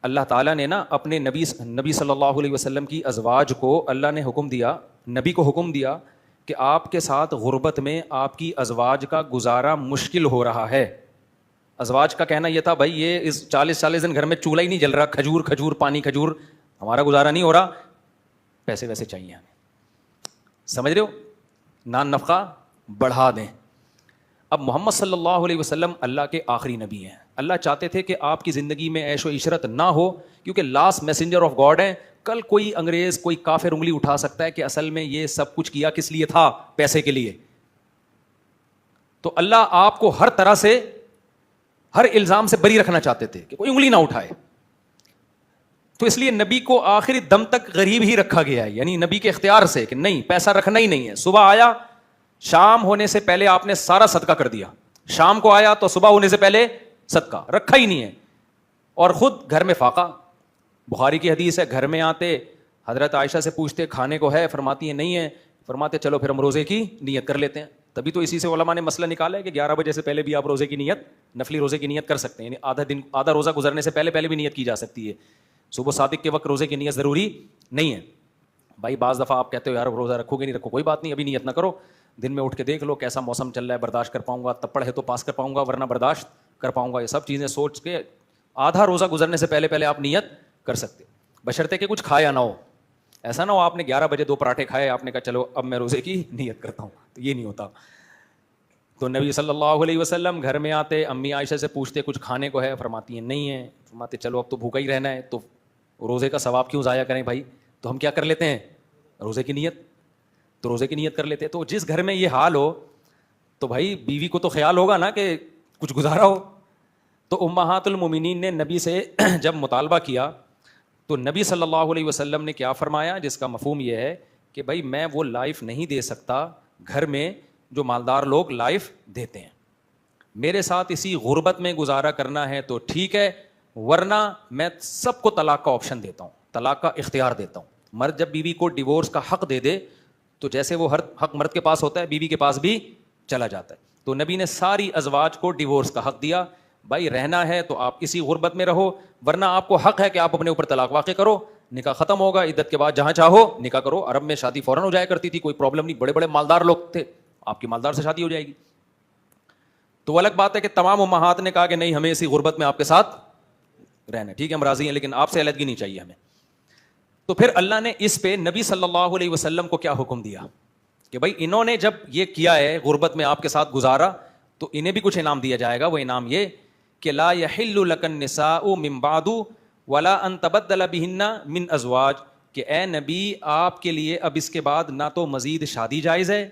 اللہ تعالیٰ نے نا اپنے نبی صلی اللہ علیہ وسلم کی ازواج کو اللہ نے حکم دیا، نبی کو حکم دیا کہ آپ کے ساتھ غربت میں آپ کی ازواج کا گزارا مشکل ہو رہا ہے. ازواج کا کہنا یہ تھا بھائی یہ اس 40 دن گھر میں چولہا ہی نہیں جل رہا، کھجور پانی کھجور، ہمارا گزارا نہیں ہو رہا، پیسے ویسے چاہیے ہمیں. سمجھ رہے ہو؟ نان نفقہ بڑھا دیں. اب محمد صلی اللہ علیہ وسلم اللہ کے آخری نبی ہیں. اللہ چاہتے تھے کہ آپ کی زندگی میں عیش و عشرت نہ ہو، کیونکہ لاسٹ میسنجر آف گاڈ ہیں. کل کوئی انگریز کوئی کافر انگلی اٹھا سکتا ہے کہ اصل میں یہ سب کچھ کیا کس لیے تھا؟ پیسے کے لیے. تو اللہ آپ کو ہر طرح سے ہر الزام سے بری رکھنا چاہتے تھے کہ کوئی انگلی نہ اٹھائے. تو اس لیے نبی کو آخری دم تک غریب ہی رکھا گیا ہے، یعنی نبی کے اختیار سے کہ نہیں پیسہ رکھنا ہی نہیں ہے. صبح آیا، شام ہونے سے پہلے آپ نے سارا صدقہ کر دیا، شام کو آیا تو صبح ہونے سے پہلے صدقہ رکھا ہی نہیں ہے. اور خود گھر میں فاقہ. بخاری کی حدیث ہے، گھر میں آتے حضرت عائشہ سے پوچھتے کھانے کو ہے، فرماتی ہیں نہیں ہے، فرماتے چلو پھر ہم روزے کی نیت کر لیتے ہیں. تبھی تو اسی سے علماء نے مسئلہ نکالا ہے کہ 11 بجے سے پہلے بھی آپ روزے کی نیت، نفلی روزے کی نیت کر سکتے ہیں، یعنی آدھا روزہ گزرنے سے پہلے بھی نیت کی جا سکتی ہے. صبح صادق کے وقت روزے کی نیت ضروری نہیں ہے. بھائی بعض دفعہ آپ کہتے ہو یار روزہ رکھو گے نہیں رکھو، کوئی بات نہیں، ابھی نیت نہ کرو، دن میں اٹھ کے دیکھ لو کیسا موسم چل رہا ہے، برداشت کر پاؤں گا، تپڑ ہے تو پاس کر پاؤں گا ورنہ برداشت کر پاؤں گا. یہ سب چیزیں سوچ کے آدھا روزہ گزرنے سے پہلے آپ نیت کر سکتے، بشرطے کہ کچھ کھایا نہ ہو. ایسا نہ ہو آپ نے 11 بجے 2 پراٹھے کھائے، آپ نے کہا چلو اب میں روزے کی نیت کرتا ہوں، تو یہ نہیں ہوتا. تو نبی صلی اللہ علیہ وسلم گھر میں آتے، امی عائشہ سے پوچھتے کچھ کھانے کو ہے، فرماتی ہیں نہیں ہے، فرماتے چلو اب تو بھوکا ہی رہنا ہے، تو روزے کا ثواب کیوں ضائع کریں بھائی، تو ہم کیا کر لیتے ہیں روزے کی نیت. تو روزے کی نیت کر لیتے. تو جس گھر میں یہ حال ہو تو بھائی بیوی کو تو خیال ہوگا نا کہ کچھ گزارا ہو. تو امہات المومنین نے نبی سے جب مطالبہ کیا تو نبی صلی اللہ علیہ وسلم نے کیا فرمایا، جس کا مفہوم یہ ہے کہ بھائی میں وہ لائف نہیں دے سکتا گھر میں جو مالدار لوگ لائف دیتے ہیں، میرے ساتھ اسی غربت میں گزارا کرنا ہے تو ٹھیک ہے، ورنہ میں سب کو طلاق کا آپشن دیتا ہوں، طلاق کا اختیار دیتا ہوں. مرد جب بیوی کو ڈیورس کا حق دے دے تو جیسے وہ ہر حق مرد کے پاس ہوتا ہے بیوی کے پاس بھی چلا جاتا ہے. تو نبی نے ساری ازواج کو ڈیورس کا حق دیا. بھائی رہنا ہے تو آپ اسی غربت میں رہو، ورنہ آپ کو حق ہے کہ آپ اپنے اوپر طلاق واقع کرو، نکاح ختم ہوگا، عدت کے بعد جہاں چاہو نکاح کرو. عرب میں شادی فوراً ہو جایا کرتی تھی، کوئی پرابلم نہیں، بڑے بڑے مالدار لوگ تھے، آپ کی مالدار سے شادی ہو جائے گی. تو الگ بات ہے کہ تمام امہات نے کہا کہ نہیں ہمیں اسی غربت میں آپ کے ساتھ رہنا ہے، ٹھیک ہے ہم راضی ہیں لیکن آپ سے علیحدگی نہیں چاہیے ہمیں. تو پھر اللہ نے اس پہ نبی صلی اللہ علیہ وسلم کو کیا حکم دیا کہ بھائی انہوں نے جب یہ کیا ہے غربت میں آپ کے ساتھ گزارا تو انہیں بھی کچھ انعام دیا جائے گا. وہ انعام یہ کہ لا یحل لک النساء من بعد ولا ان تبدل بهن من ازواج، کہ اے نبی آپ کے لیے اب اس کے بعد نہ تو مزید شادی جائز ہے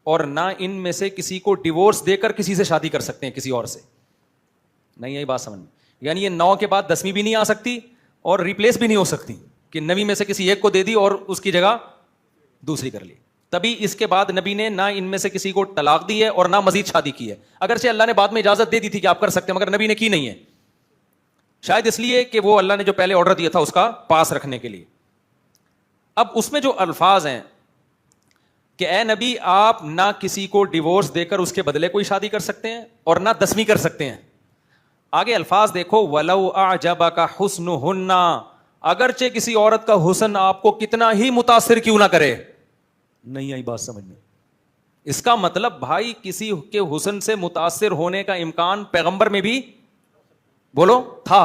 اور نہ ان میں سے کسی کو ڈیورس دے کر کسی سے شادی کر سکتے ہیں کسی اور سے. نہیں یہی بات سمجھ میں، یعنی یہ 9 کے بعد 10ویں بھی نہیں آ سکتی اور ریپلیس بھی نہیں ہو سکتی کہ 9 میں سے کسی ایک کو دے دی اور اس کی جگہ دوسری کر لی. تبھی اس کے بعد نبی نے نہ ان میں سے کسی کو طلاق دی ہے اور نہ مزید شادی کی ہے. اگرچہ اللہ نے بعد میں اجازت دے دی تھی کہ آپ کر سکتے ہیں مگر نبی نے کی نہیں ہے، شاید اس لیے کہ وہ اللہ نے جو پہلے آرڈر دیا تھا اس کا پاس رکھنے کے لیے. اب اس میں جو الفاظ ہیں کہ اے نبی آپ نہ کسی کو ڈیورس دے کر اس کے بدلے کوئی شادی کر سکتے ہیں اور نہ 10ویں کر سکتے ہیں. آگے الفاظ دیکھو، وَلَوْ أَعْجَبَكَ حُسْنُهُنَّ، اگرچہ کسی عورت کا حسن آپ کو کتنا ہی متاثر کیوں نہ کرے. نہیں آئی بات سمجھ میں؟ اس کا مطلب بھائی کسی کے حسن سے متاثر ہونے کا امکان پیغمبر میں بھی بولو تھا.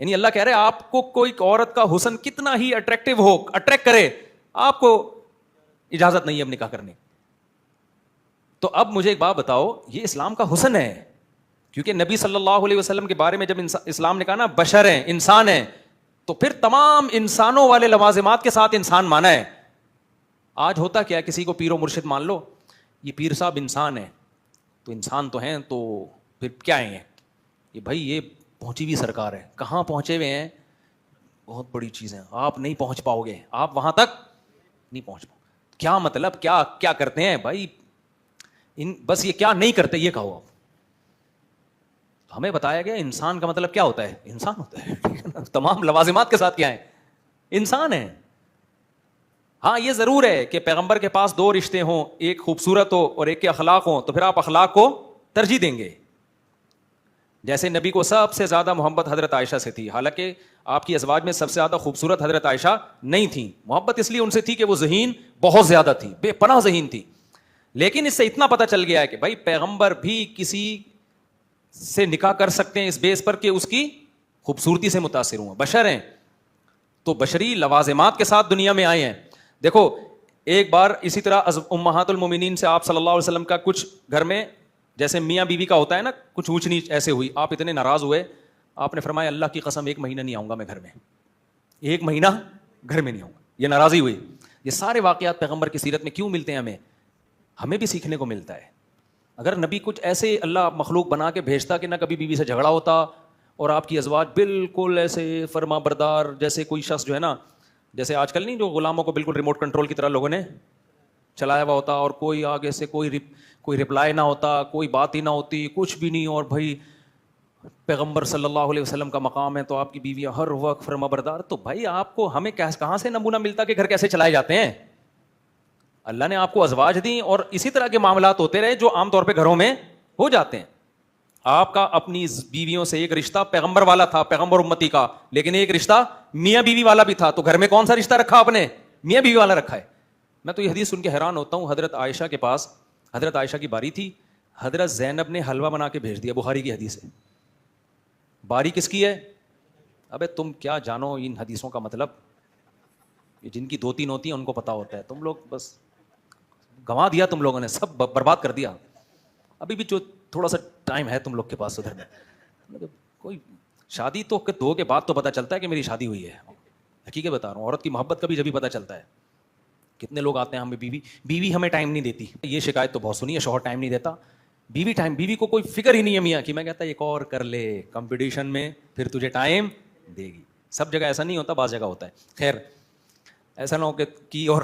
یعنی اللہ کہہ رہے آپ کو کوئی عورت کا حسن کتنا ہی اٹریکٹیو ہو، اٹریکٹ کرے، آپ کو اجازت نہیں ہے اب نکاح کرنے. تو اب مجھے ایک بات بتاؤ، یہ اسلام کا حسن ہے، کیونکہ نبی صلی اللہ علیہ وسلم کے بارے میں جب اسلام نے کہا نا بشر ہیں، انسان ہیں، تو پھر تمام انسانوں والے لوازمات کے ساتھ انسان مانا ہے. آج ہوتا کیا، کسی کو پیر و مرشد مان لو، یہ پیر صاحب انسان ہے، تو انسان تو ہیں تو پھر کیا ہیں یہ بھائی یہ پہنچی ہوئی سرکار ہے. کہاں پہنچے ہوئے ہیں؟ بہت بڑی چیز ہے، آپ نہیں پہنچ پاؤ گے، آپ وہاں تک نہیں پہنچ پاؤ. کیا مطلب، کیا کرتے ہیں بھائی بس یہ کیا نہیں کرتے یہ کہو. آپ ہمیں بتایا گیا انسان کا مطلب کیا ہوتا ہے، انسان ہوتا ہے تمام لوازمات کے ساتھ کیا ہے، انسان ہے. ہاں یہ ضرور ہے کہ پیغمبر کے پاس 2 رشتے ہوں، ایک خوبصورت ہو اور ایک کے اخلاق ہوں، تو پھر آپ اخلاق کو ترجیح دیں گے. جیسے نبی کو سب سے زیادہ محبت حضرت عائشہ سے تھی، حالانکہ آپ کی ازواج میں سب سے زیادہ خوبصورت حضرت عائشہ نہیں تھیں، محبت اس لیے ان سے تھی کہ وہ ذہین بہت زیادہ تھی، بے پناہ ذہین تھی. لیکن اس سے اتنا پتہ چل گیا ہے کہ بھائی پیغمبر بھی کسی سے نکاح کر سکتے ہیں اس بیس پر کہ اس کی خوبصورتی سے متاثر ہوں، بشر ہیں تو بشری لوازمات کے ساتھ دنیا میں آئے ہیں. دیکھو ایک بار اسی طرح امہات المومنین سے آپ صلی اللہ علیہ وسلم کا کچھ گھر میں جیسے میاں بیوی کا ہوتا ہے نا، کچھ اونچ نیچ ایسے ہوئی، آپ اتنے ناراض ہوئے، آپ نے فرمایا اللہ کی قسم 1 مہینہ نہیں آؤں گا میں گھر میں، 1 مہینہ گھر میں نہیں آؤں گا. یہ ناراضی ہوئی. یہ سارے واقعات پیغمبر کی سیرت میں کیوں ملتے ہیں ہمیں بھی سیکھنے کو ملتا ہے. اگر نبی کچھ ایسے اللہ مخلوق بنا کے بھیجتا کہ نہ کبھی بیوی سے جھگڑا ہوتا اور آپ کی ازواج بالکل ایسے فرما بردار، جیسے کوئی شخص جو ہے نا، جیسے آج کل نہیں جو غلاموں کو بالکل ریموٹ کنٹرول کی طرح لوگوں نے چلایا ہوا ہوتا، اور کوئی آگے سے کوئی رپلائی نہ ہوتا، کوئی بات ہی نہ ہوتی، کچھ بھی نہیں، اور بھائی پیغمبر صلی اللہ علیہ وسلم کا مقام ہے تو آپ کی بیویاں ہر وقت فرما بردار. تو بھائی آپ کو ہمیں کہاں سے نمونہ ملتا کہ گھر کیسے چلائے جاتے ہیں؟ اللہ نے آپ کو ازواج دیں اور اسی طرح کے معاملات ہوتے رہے جو عام طور پہ گھروں میں ہو جاتے ہیں. آپ کا اپنی بیویوں سے ایک رشتہ پیغمبر والا تھا، پیغمبر امتی کا، لیکن ایک رشتہ میاں بیوی والا بھی تھا. تو گھر میں کون سا رشتہ رکھا آپ نے؟ میاں بیوی والا رکھا ہے. میں تو یہ حدیث سن کے حیران ہوتا ہوں. حضرت عائشہ کے پاس، حضرت عائشہ کی باری تھی، حضرت زینب نے حلوہ بنا کے بھیج دیا. بخاری کی حدیث ہے. باری کس کی ہے؟ ابے تم کیا جانو ان حدیثوں کا مطلب، جن کی 2-3 ہوتی ہیں ان کو پتا ہوتا ہے. تم لوگ بس گنوا دیا، تم لوگوں نے سب برباد کر دیا. ابھی بھی جو تھوڑا سا ٹائم ہے تم لوگ کے پاس ادھر میں، کوئی شادی تو 2 کے بعد تو پتہ چلتا ہے کہ میری شادی ہوئی ہے. حقیقت بتا رہا ہوں، عورت کی محبت کا بھی جبھی پتہ چلتا ہے. کتنے لوگ آتے ہیں ہمیں بیوی ہمیں ٹائم نہیں دیتی. یہ شکایت تو بہت سنی ہے، شوہر ٹائم نہیں دیتا. بیوی کو کوئی فکر ہی نہیں ہے میاں کی. میں کہتا ہے ایک اور کر لے کمپٹیشن میں، پھر تجھے ٹائم دے گی. سب جگہ ایسا نہیں ہوتا، بعض جگہ ہوتا ہے. خیر ایسا نہ ہو کہ کی اور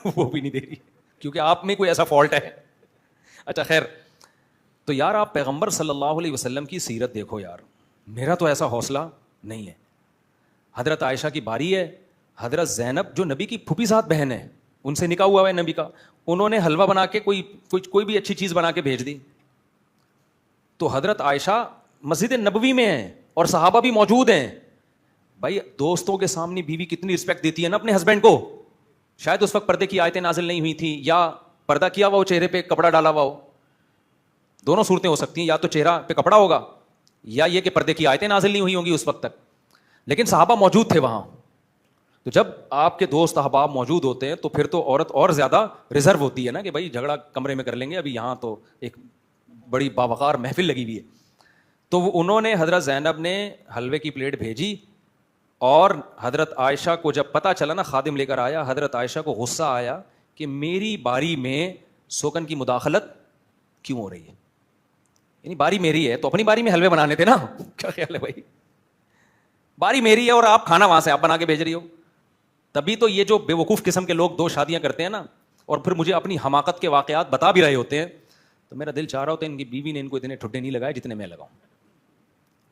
وہ بھی نہیں دے رہی کیونکہ آپ میں کوئی ایسا فالٹ ہے. اچھا خیر، تو یار آپ پیغمبر صلی اللہ علیہ وسلم کی سیرت دیکھو یار. میرا تو ایسا حوصلہ نہیں ہے. حضرت عائشہ کی باری ہے، حضرت زینب جو نبی کی پھوپھی ساتھ بہن ہے، ان سے نکاح ہوا ہے نبی کا، انہوں نے حلوہ بنا کے کوئی بھی اچھی چیز بنا کے بھیج دی. تو حضرت عائشہ مسجد نبوی میں ہیں اور صحابہ بھی موجود ہیں. بھائی دوستوں کے سامنے بیوی کتنی رسپیکٹ دیتی ہے نا اپنے ہسبینڈ کو. شاید اس وقت پردے کی آیتیں نازل نہیں ہوئی تھیں، یا پردہ کیا ہوا ہو، چہرے پہ کپڑا ڈالا ہوا ہو. دونوں صورتیں ہو سکتی ہیں، یا تو چہرہ پہ کپڑا ہوگا یا یہ کہ پردے کی آیتیں نازل نہیں ہوئی ہوں گی اس وقت تک. لیکن صحابہ موجود تھے وہاں. تو جب آپ کے دوست احباب موجود ہوتے ہیں تو پھر تو عورت اور زیادہ ریزرو ہوتی ہے نا کہ بھائی جھگڑا کمرے میں کر لیں گے، ابھی یہاں تو ایک بڑی باوقار محفل لگی ہوئی ہے. تو انہوں نے حضرت زینب نے حلوے کی پلیٹ بھیجی، اور حضرت عائشہ کو جب پتہ چلا نا، خادم لے کر آیا، حضرت عائشہ کو غصہ آیا کہ میری باری میں سوکن کی مداخلت کیوں ہو رہی ہے. یعنی باری میری ہے تو اپنی باری میں حلوے بنانے تھے نا. کیا خیال ہے بھائی، باری میری ہے اور آپ کھانا وہاں سے آپ بنا کے بھیج رہی ہو. تبھی تو یہ جو بے وقوف قسم کے لوگ 2 شادیاں کرتے ہیں نا، اور پھر مجھے اپنی حماقت کے واقعات بتا بھی رہے ہوتے ہیں، تو میرا دل چاہ رہا ہوتا ہے ان کی بیوی نے ان کو اتنے ٹھڈے نہیں لگائے جتنے میں لگاؤں.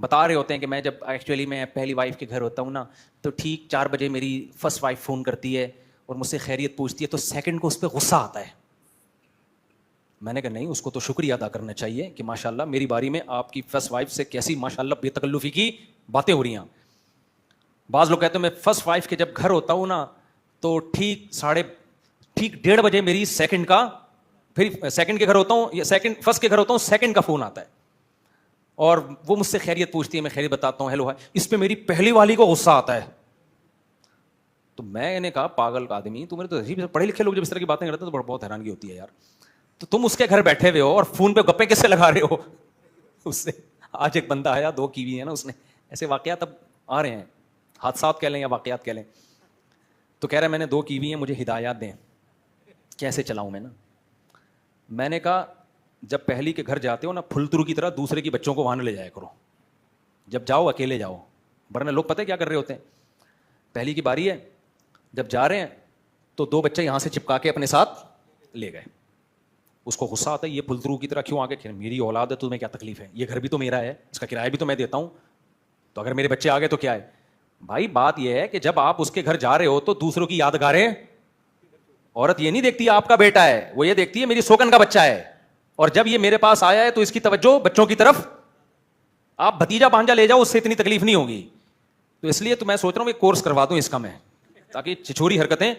بتا رہے ہوتے ہیں کہ میں جب ایکچولی میں پہلی وائف کے گھر ہوتا ہوں نا، تو ٹھیک 4 بجے میری فرسٹ وائف فون کرتی ہے اور مجھ سے خیریت پوچھتی ہے، تو سیکنڈ کو اس پہ غصہ آتا ہے. میں نے کہا نہیں، اس کو تو شکریہ ادا کرنا چاہیے کہ ماشاءاللہ میری باری میں آپ کی فرسٹ وائف سے کیسی ماشاءاللہ بے تکلفی کی باتیں ہو رہی ہیں. بعض لوگ کہتے ہیں میں فرسٹ وائف کے جب گھر ہوتا ہوں نا تو ٹھیک 1:30 بجے میری سیکنڈ کا، پھر سیکنڈ کے گھر ہوتا ہوں یا فرسٹ کے گھر ہوتا ہوں، سیکنڈ کا فون آتا ہے اور وہ مجھ سے خیریت پوچھتی ہے، میں خیریت بتاتا ہوں، ہیلو ہے. اس پہ میری پہلی والی کو غصہ آتا ہے. تو میں نے کہا پاگل آدمی، تم نے تو عجیب، پڑھے لکھے لوگ جب اس طرح کی باتیں کرتے ہیں تو بہت حیرانگی ہوتی ہے یار. تو تم اس کے گھر بیٹھے ہوئے ہو اور فون پہ گپے کس سے لگا رہے ہو اس سے. آج ایک بندہ آیا 2 کی ہوئی ہے نا اس نے، ایسے واقعات اب آ رہے ہیں، حادثات کہہ لیں یا واقعات کہہ لیں. تو کہہ رہا ہے میں نے 2 کی ہوئی ہیں، مجھے ہدایات دیں کیسے چلاؤں میں نا. میں نے کہا جب پہلی کے گھر جاتے ہو نا، پھلترو کی طرح دوسرے کی بچوں کو وہاں لے جایا کرو. جب جاؤ اکیلے جاؤ، ورنہ لوگ پتہ کیا کر رہے ہوتے ہیں، پہلی کی باری ہے، جب جا رہے ہیں تو 2 بچے یہاں سے چپکا کے اپنے ساتھ لے گئے. اس کو غصہ آتا ہے، یہ پھلترو کی طرح کیوں آ کے، میری اولاد ہے تو تمہیں کیا تکلیف ہے، یہ گھر بھی تو میرا ہے، اس کا کرایہ بھی تو میں دیتا ہوں، تو اگر میرے بچے آ گئے تو کیا ہے. بھائی بات یہ ہے کہ جب آپ اس کے گھر جا رہے ہو تو دوسروں کی یادگاریں، عورت یہ نہیں دیکھتی آپ کا بیٹا ہے، وہ یہ دیکھتی ہے میری سوکن کا بچہ ہے، اور جب یہ میرے پاس آیا ہے تو اس کی توجہ بچوں کی طرف. آپ بھتیجا بھانجا لے جاؤ، اس سے اتنی تکلیف نہیں ہوگی. تو اس لیے تو میں سوچ رہا ہوں کہ کورس کروا دوں اس کا میں، تاکہ چھچوری حرکتیں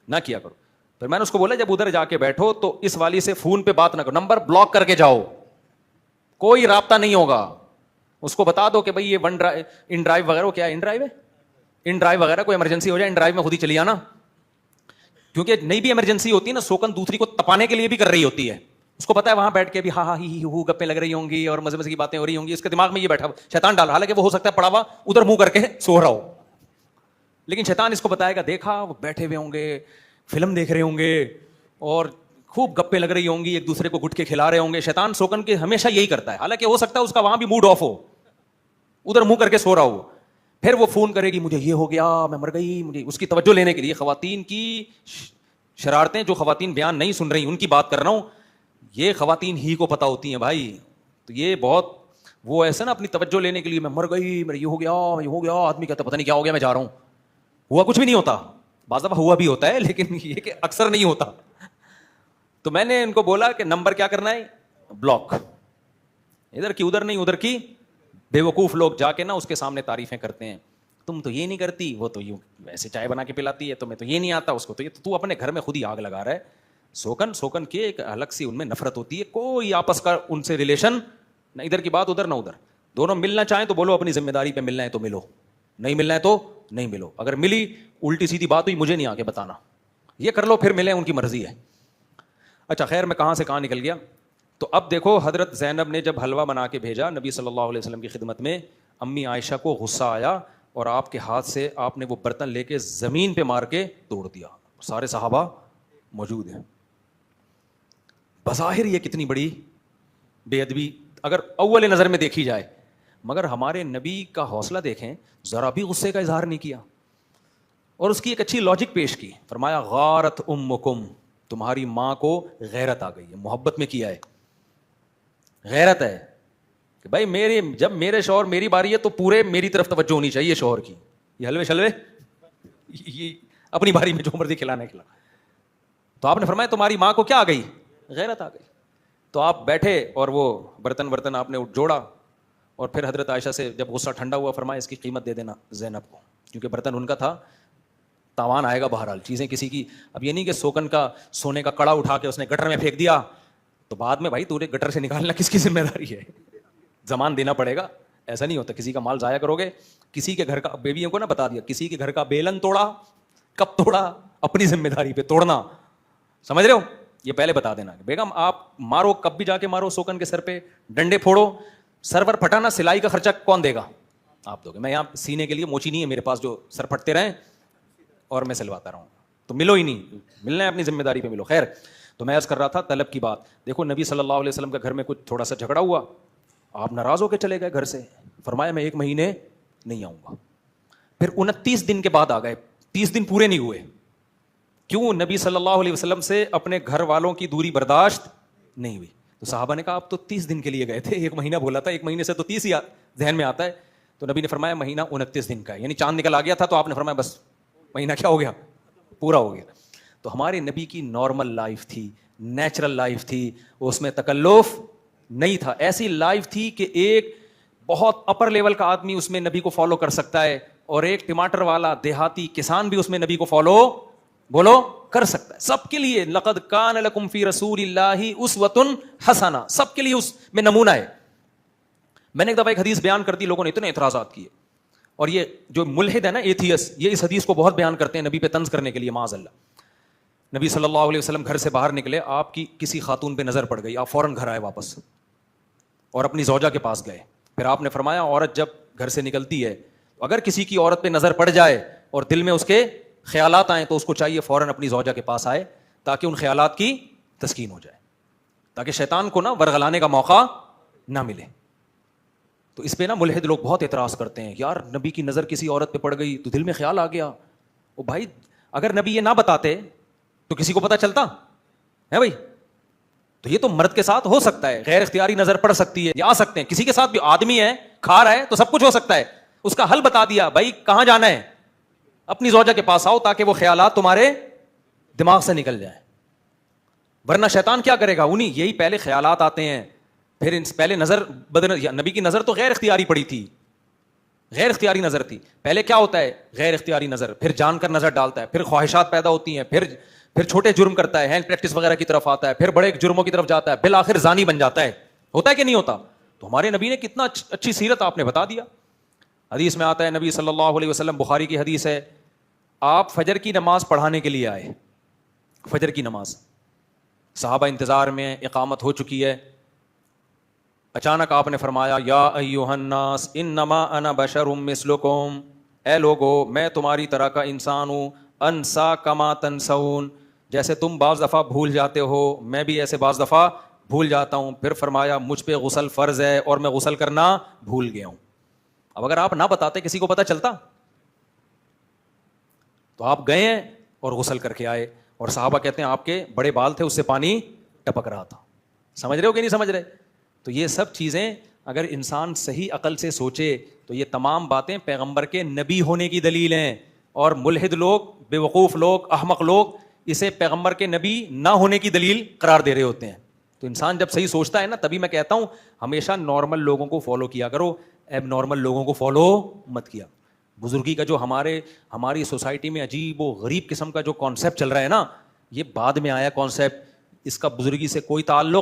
نہ کیا کرو. پھر میں نے اس کو بولا جب ادھر جا کے بیٹھو تو اس والی سے فون پہ بات نہ کرو، نمبر بلاک کر کے جاؤ، کوئی رابطہ نہیں ہوگا. اس کو بتا دو کہ بھائی یہ ان ڈرائیو وغیرہ، وہ کیا ان ڈرائیو ہے، ان ڈرائیو وغیرہ کوئی ایمرجنسی ہو جائے ان ڈرائیو میں خود ہی چلی آنا. کیونکہ نہیں بھی ایمرجنسی ہوتی ہے نا، سوکن دوسری کو تپانے کے لیے بھی کر رہی ہوتی ہے. اس کو پتا ہے وہاں بیٹھ کے بھی ہاں ہاں ہی ہو گپیں لگ رہی ہوں گی اور مزے مزے کی باتیں ہو رہی ہوں گی، اس کے دماغ میں یہ بیٹھا شیطان ڈال، حالانکہ وہ ہو سکتا ہے پڑا ہوا ادھر منہ کر کے سو رہا ہو، لیکن شیطان اس کو بتائے گا دیکھا وہ بیٹھے ہوئے ہوں گے، فلم دیکھ رہے ہوں گے اور خوب گپیں لگ رہی ہوں گی، ایک دوسرے کو گٹ کے کھلا رہے ہوں گے. شیطان سوکن کے ہمیشہ یہی کرتا ہے، حالانکہ ہو سکتا ہے اس کا وہاں بھی موڈ آف ہو، ادھر منہ کر کے سو رہا ہو. پھر وہ فون کرے گی مجھے یہ ہو گیا، میں مر گئی، مجھے اس کی توجہ لینے کے لیے. خواتین کی شرارتیں جو خواتین بیان نہیں سن رہی ان کی بات کر رہا ہوں، یہ خواتین ہی کو پتہ ہوتی ہیں بھائی. تو یہ بہت وہ ایسا نا اپنی توجہ لینے کے لیے میں مر گئی، میرا یہ ہو گیا، یہ ہو گیا. آدمی کہتا ہے پتہ نہیں کیا ہو گیا، میں جا رہا ہوں. ہوا کچھ بھی نہیں ہوتا، بعض دفعہ ہوا بھی ہوتا ہے لیکن یہ کہ اکثر نہیں ہوتا. تو میں نے ان کو بولا کہ نمبر کیا کرنا ہے، بلاک. ادھر کی ادھر نہیں، ادھر کی بے وقوف لوگ جا کے نا اس کے سامنے تعریفیں کرتے ہیں، تم تو یہ نہیں کرتی، وہ تو یوں ایسے چائے بنا کے پلاتی ہے، تمہیں تو یہ نہیں آتا، اس کو تو یہ. تو اپنے گھر میں خود ہی آگ لگا رہا ہے. سوکن کے ایک الگ سی ان میں نفرت ہوتی ہے، کوئی آپس کا ان سے ریلیشن نہ، ادھر کی بات ادھر نہ ادھر. دونوں ملنا چاہیں تو بولو اپنی ذمہ داری پہ ملنا ہے تو ملو، نہیں ملنا ہے تو نہیں ملو. اگر ملی الٹی سیدھی بات ہوئی مجھے نہیں آ کے بتانا، یہ کر لو پھر ملیں، ان کی مرضی ہے. اچھا خیر میں کہاں سے کہاں نکل گیا. تو اب دیکھو حضرت زینب نے جب حلوہ بنا کے بھیجا نبی صلی اللہ علیہ وسلم کی خدمت میں، امی عائشہ کو غصہ آیا اور آپ کے ہاتھ سے آپ نے وہ برتن لے کے زمین پہ مار کے توڑ دیا. سارے صحابہ موجود ہیں. بظاہر یہ کتنی بڑی بے ادبی اگر اول نظر میں دیکھی جائے، مگر ہمارے نبی کا حوصلہ دیکھیں، ذرا بھی غصے کا اظہار نہیں کیا اور اس کی ایک اچھی لاجک پیش کی. فرمایا غارت امکم، تمہاری ماں کو غیرت آ گئی ہے، محبت میں کیا ہے، غیرت ہے کہ بھائی جب میرے شوہر میری باری ہے تو پورے میری طرف توجہ ہونی چاہیے شوہر کی. یہ حلوے شلوے یہ اپنی باری میں جو مرضی کھلانے کھلا. تو آپ نے فرمایا تمہاری ماں کو کیا آ گئی، غیرت آ گئی. تو آپ بیٹھے اور وہ برتن آپ نے جوڑا اور پھر حضرت عائشہ سے جب غصہ ٹھنڈا ہوا فرمایا اس کی قیمت دے دینا زینب کو، کیونکہ برتن ان کا تھا، تاوان آئے گا بہرحال، چیزیں کسی کی. اب یہ نہیں کہ سوکن کا سونے کا کڑا اٹھا کے اس نے گٹر میں پھینک دیا تو بعد میں بھائی تو نے گٹر سے نکالنا کس کی ذمہ داری ہے، زمان دینا پڑے گا. ایسا نہیں ہوتا، کسی کا مال ضائع کرو گے. کسی کے گھر کا، بیویوں کو نا بتا دیا، کسی کے گھر کا بیلن توڑا، کب توڑا، اپنی ذمہ داری پہ توڑنا، سمجھ رہے ہو. یہ پہلے بتا دینا کہ بیگم آپ مارو، کب بھی جا کے مارو سوکن کے سر پہ، ڈنڈے پھوڑو، سرور پھٹانا، سلائی کا خرچہ کون دے گا، آپ دو گے. میں یہاں سینے کے لیے موچی نہیں ہے میرے پاس جو سر پھٹتے رہیں اور میں سلواتا رہوں. تو ملو ہی نہیں، ملنا ہے اپنی ذمہ داری پہ ملو. خیر تو میں عرض کر رہا تھا طلب کی بات. دیکھو نبی صلی اللہ علیہ وسلم کا گھر میں کچھ تھوڑا سا جھگڑا ہوا، آپ ناراض ہو کے چلے گئے گھر سے. فرمایا میں 1 مہینے نہیں آؤں گا. پھر 29 دن کے بعد آ گئے، 30 دن پورے نہیں ہوئے. کیوں؟ نبی صلی اللہ علیہ وسلم سے اپنے گھر والوں کی دوری برداشت نہیں ہوئی. تو صحابہ نے کہا آپ تو 30 دن کے لیے گئے تھے، 1 مہینہ بولا تھا، 1 مہینے سے تو 30 ہی ذہن میں آتا ہے. تو نبی نے فرمایا مہینہ 29 دن کا ہے، یعنی چاند نکل آ گیا تھا تو آپ نے فرمایا بس مہینہ کیا ہو گیا، پورا ہو گیا. تو ہمارے نبی کی نارمل لائف تھی، نیچرل لائف تھی، اس میں تکلف نہیں تھا. ایسی لائف تھی کہ ایک بہت اپر لیول کا آدمی اس میں نبی کو فالو کر سکتا ہے اور ایک ٹماٹر والا دیہاتی کسان بھی اس میں نبی کو فالو بولو کر سکتا ہے. سب کے لیے لقد کان لکم فی رسول اللہ اسوۃ حسنہ، سب کے لیے اس میں نمونہ ہے. میں نے ایک دفعہ ایک حدیث بیان کر دی، لوگوں نے اتنے اعتراضات کیے، اور یہ جو ملحد ہے نا ایتھیس، یہ اس حدیث کو بہت بیان کرتے ہیں نبی پہ طنز کرنے کے لیے. معاذ اللہ، نبی صلی اللہ علیہ وسلم گھر سے باہر نکلے، آپ کی کسی خاتون پہ نظر پڑ گئی، آپ فوراً گھر آئے واپس اور اپنی زوجہ کے پاس گئے. پھر آپ نے فرمایا عورت جب گھر سے نکلتی ہے، اگر کسی کی عورت پہ نظر پڑ جائے اور دل میں اس کے خیالات آئیں تو اس کو چاہیے فوراً اپنی زوجہ کے پاس آئے تاکہ ان خیالات کی تسکین ہو جائے، تاکہ شیطان کو نا ورغلانے کا موقع نہ ملے. تو اس پہ نا ملحد لوگ بہت اعتراض کرتے ہیں، یار نبی کی نظر کسی عورت پہ پڑ گئی تو دل میں خیال آ گیا. او بھائی اگر نبی یہ نہ بتاتے تو کسی کو پتہ چلتا ہے بھائی؟ تو یہ تو مرد کے ساتھ ہو سکتا ہے، غیر اختیاری نظر پڑ سکتی ہے، یہ آ سکتے ہیں. کسی کے ساتھ بھی، آدمی ہے کھا رہا ہے تو سب کچھ ہو سکتا ہے. اس کا حل بتا دیا، بھائی کہاں جانا ہے، اپنی زوجہ کے پاس آؤ تاکہ وہ خیالات تمہارے دماغ سے نکل جائیں. ورنہ شیطان کیا کرے گا، انہیں یہی پہلے خیالات آتے ہیں، پھر پہلے نظر نبی کی نظر تو غیر اختیاری پڑی تھی, غیر اختیاری نظر تھی. پہلے کیا ہوتا ہے, غیر اختیاری نظر, پھر جان کر نظر ڈالتا ہے, پھر خواہشات پیدا ہوتی ہیں, پھر چھوٹے جرم کرتا ہے, ہینڈ پریکٹس وغیرہ کی طرف آتا ہے, پھر بڑے جرموں کی طرف جاتا ہے, بالآخر زانی بن جاتا ہے. ہوتا ہے کہ نہیں ہوتا؟ تو ہمارے نبی نے کتنا اچھی سیرت آپ نے بتا دیا. حدیث میں آتا ہے, نبی صلی اللہ علیہ وسلم, بخاری کی حدیث ہے, آپ فجر کی نماز پڑھانے کے لیے آئے. فجر کی نماز, صحابہ انتظار میں, اقامت ہو چکی ہے. اچانک آپ نے فرمایا, یا ایھا الناس انما انا بشر مثلکم, اے لوگو میں تمہاری طرح کا انسان ہوں, انسا کما تنسون, جیسے تم بعض دفعہ بھول جاتے ہو میں بھی ایسے بعض دفعہ بھول جاتا ہوں. پھر فرمایا, مجھ پہ غسل فرض ہے اور میں غسل کرنا بھول گیا ہوں. اب اگر آپ نہ بتاتے کسی کو پتہ چلتا؟ تو آپ گئے ہیں اور غسل کر کے آئے, اور صحابہ کہتے ہیں آپ کے بڑے بال تھے, اس سے پانی ٹپک رہا تھا. سمجھ رہے ہو کہ نہیں سمجھ رہے؟ تو یہ سب چیزیں اگر انسان صحیح عقل سے سوچے تو یہ تمام باتیں پیغمبر کے نبی ہونے کی دلیل ہیں. اور ملحد لوگ, بیوقوف لوگ, احمق لوگ اسے پیغمبر کے نبی نہ ہونے کی دلیل قرار دے رہے ہوتے ہیں. تو انسان جب صحیح سوچتا ہے نا, تبھی میں کہتا ہوں ہمیشہ نارمل لوگوں کو فالو کیا کرو, ایب نارمل لوگوں کو فالو مت کیا. بزرگی کا جو ہماری سوسائٹی میں عجیب و غریب قسم کا جو کانسیپٹ چل رہا ہے نا, یہ بعد میں آیا کانسیپٹ, اس کا بزرگی سے کوئی تعلق